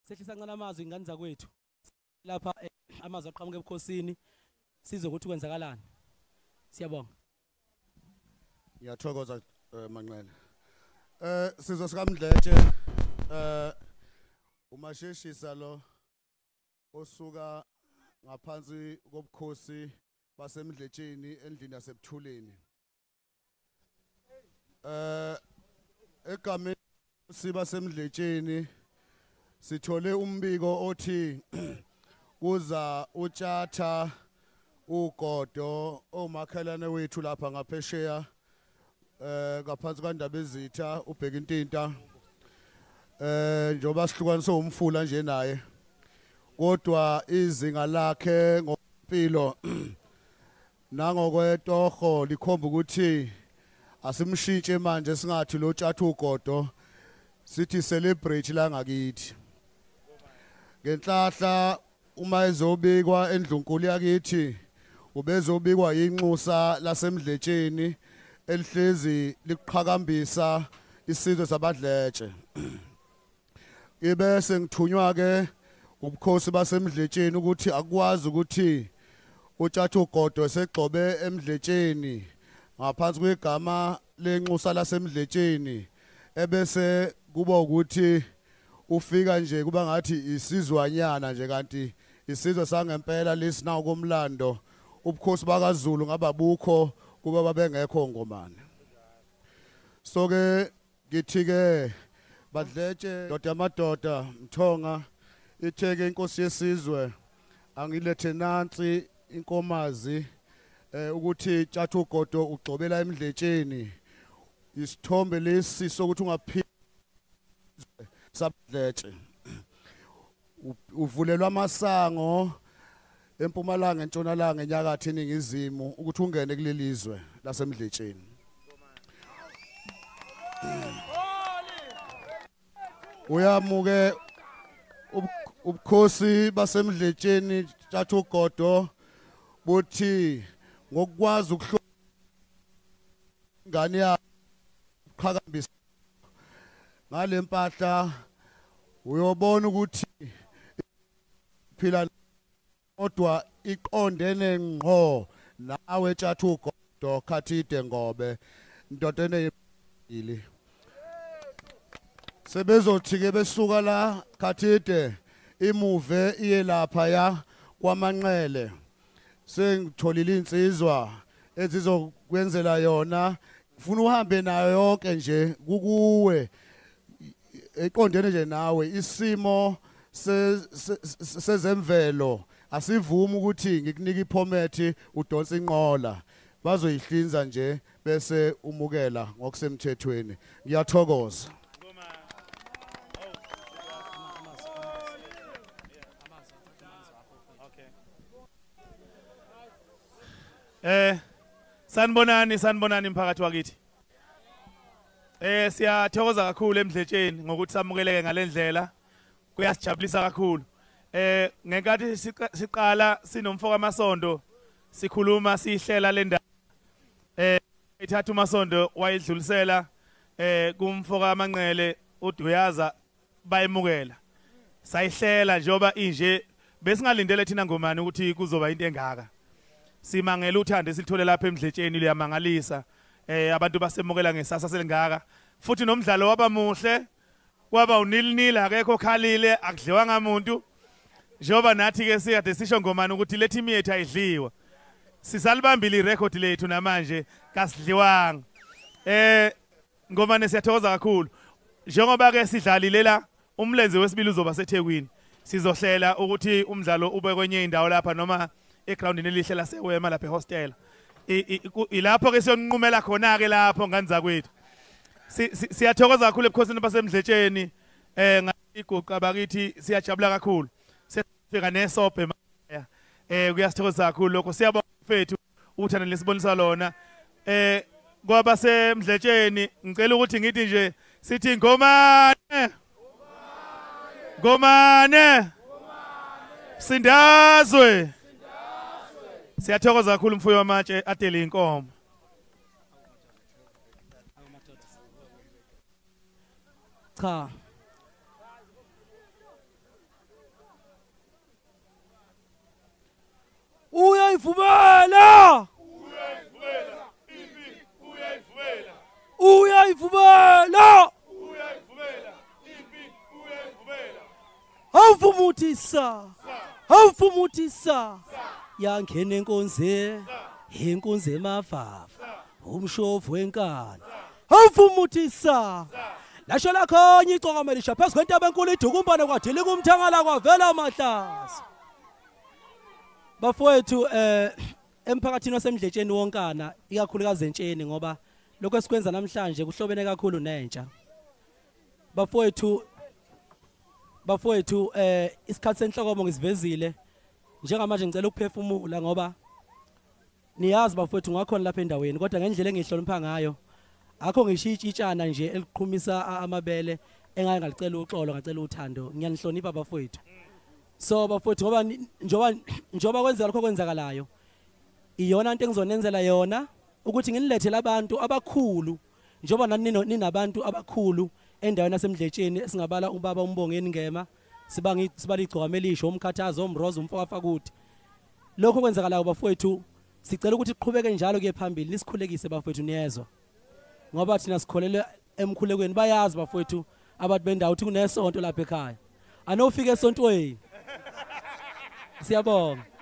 Sehlisa ngana amazwi ingane zakwethu lapha amazwi aqhamuke ebukhosini sizwe ukuthi kwenzakalani. Siyabonga. Ngiyathokoza Manqele. Sizwe sikaMdletshe umasheshisa lo osuka ngaphansi kobukhosi baseMdletsheni endlini yasebuthuleni. Egameni siba seMdletsheni sithole umbiko othi kuza Utshatha ugodo omakhelane wethu lapha ngaphesheya ngaphansi kwandaba ezitha ubheka intinta njoba sihlukaniswe umfula nje naye kodwa izinga lakhe ngompilo nangokwetoho likhomba ukuthi asimshintshe manje singathi lo Utshatha ugodo sithi celebrate la ngakithi ngenhlahla uma ezobikwa endlunkulu yakithi ubezobikwa inxusa laseMdletsheni elihlezi liqhakambisa isizwe sabadletshe ibese ngithunywa ke ubukhosi baseMdletsheni ukuthi akwazi ukuthi Utshatha ugodo segcobe eMdletsheni ngaphansi kwegama lenxusa laseMdletsheni ebese kuba ukuthi ufika nje kuba ngathi isizwanyana nje kanti isizwe sangempela lesina ukomlando ubukhosi bakaZulu ngababukho kuba babengekho ngomane so ke ngithi ke badletshe doda amadoda mthonga itheke inkosi yesizwe angilethe nansi inkomazi ukuthi Utshatha ugodo ugcobela eMdletsheni isithombe lesi sokuthi ungaphinde sabadletshe uvulelwa amasango empumalanga entshonalanga enyakatho eningizimu ukuthi ungene kulelizwe laseMdletsheni uyamuke ubukhosi baseMdletsheni Utshatha ugodo buthi ngokwazi ukuhlola ingane yakhe qhakambisa ngale mpahla uyobona ukuthi phila kodwa iqondene ngqo nawe Utshatha ugodo khathide ngobe indodene yili sebezothi ke besuka la khathide imuve iye lapha ya kwaManqele sengitholile insizwa ezizokwenzela yona ufuna uhambe nayo yonke nje kukuwe eqondene nje nawe isimo sezemvelo asivumi ukuthi ngikunika iphomethi udonsa inqola bazoyihlinza nje bese umukela ngokusemthethweni ngiyathokoza sanibonani mphakathi wakithi siyathokoza kakhulu eMdletsheni ngokuthi samukeleke ngalendlela kuyasijabulisa kakhulu ngenkathi siqala sinomfoka amasondo sikhuluma sihlela le ndaba ithatha umasondo wayidlulisela kumfoka amanqele uDuyaza bayemukela sayihlela njoba inje besingalindele thina ngomani ukuthi kuzoba into engaka simangela uthando silithole lapha eMdletsheni liyamangalisa abantu basemukela ngesasa selingaka futhi nomdlalo waba muhle kwaba unilnil akekho khalile akudliwa ngamuntu njoba nathi ke sikade sisho ngomani ukuthi le team yethu ayidliwa sisalibambile irecord lethu namanje kasidliwanga ngomane siyathokoza kakhulu njengoba ke sidlalile la umlenze wesibili uzoba seThekwini sizohlela ukuthi umdlalo ube kwenye indawo lapha noma egroundini elihle laseWema lapha ehostel ilapho ke siyonqumela khona ke lapho ngane zakwethu siyathokoza kakhulu ebukhosini baseMdletsheni ngayiguqa bakithi siyajabula kakhulu sefika nesobhe emakhaya kuyasithokoza kakhulu lokho siyabonga mfethu uthando lesibonisa lona kwaba seMdletsheni ngicela ukuthi ngithi nje sithi ngomane sindazwe siyathokoza kakhulu mfuyo wamatshe adele inkomo cha uyayivumela uyayivumela awuvumutisa yangena inkonze emavava umshovu wenkani awuvumutisa lasho lakhonya icokamelisha phezu kwentaba enkulu idukumbane kwadila kumthangala kwavela amahlazo bafowethu emphakathini wasemdletsheni wonkana ikakhulukazi entsheni ngoba lokho esikwenza namhlanje kuhlobene kakhulu nentsha bafowethu isikhathi senhlokomo ngisivezile njengamanje ngicela ukuphefumula ngoba niyazi bafowethu ngakhona lapha endaweni kodwa ngendlela engihlonipha ngayo akho ngishitshitshana nje eliqhumisa amabele engake ngalicela uxolo ngacela uthando ngiyanihlonipha bafowethu so bafowethu ngoba njoba kwenzeka lokho kwenzakalayo iyona into engizonenzela yona ukuthi nginilethele abantu abakhulu njoba ninabantu abakhulu endaweni yasemdletsheni esingabala ubaba umbongeni ngema sibala igcokamelisho umkhathazo umrozo umfokafakuthi lokho kwenzakalayo bafowethu sicela ukuthi iqhubeke njalo kuye phambili nisikhulekise bafowethu niyezwa ngoba thina sikholele emkhulekweni bayazi bafowethu abantu bendawo ukuthi kunesonto lapha ekhaya anofika esontweni siyabonga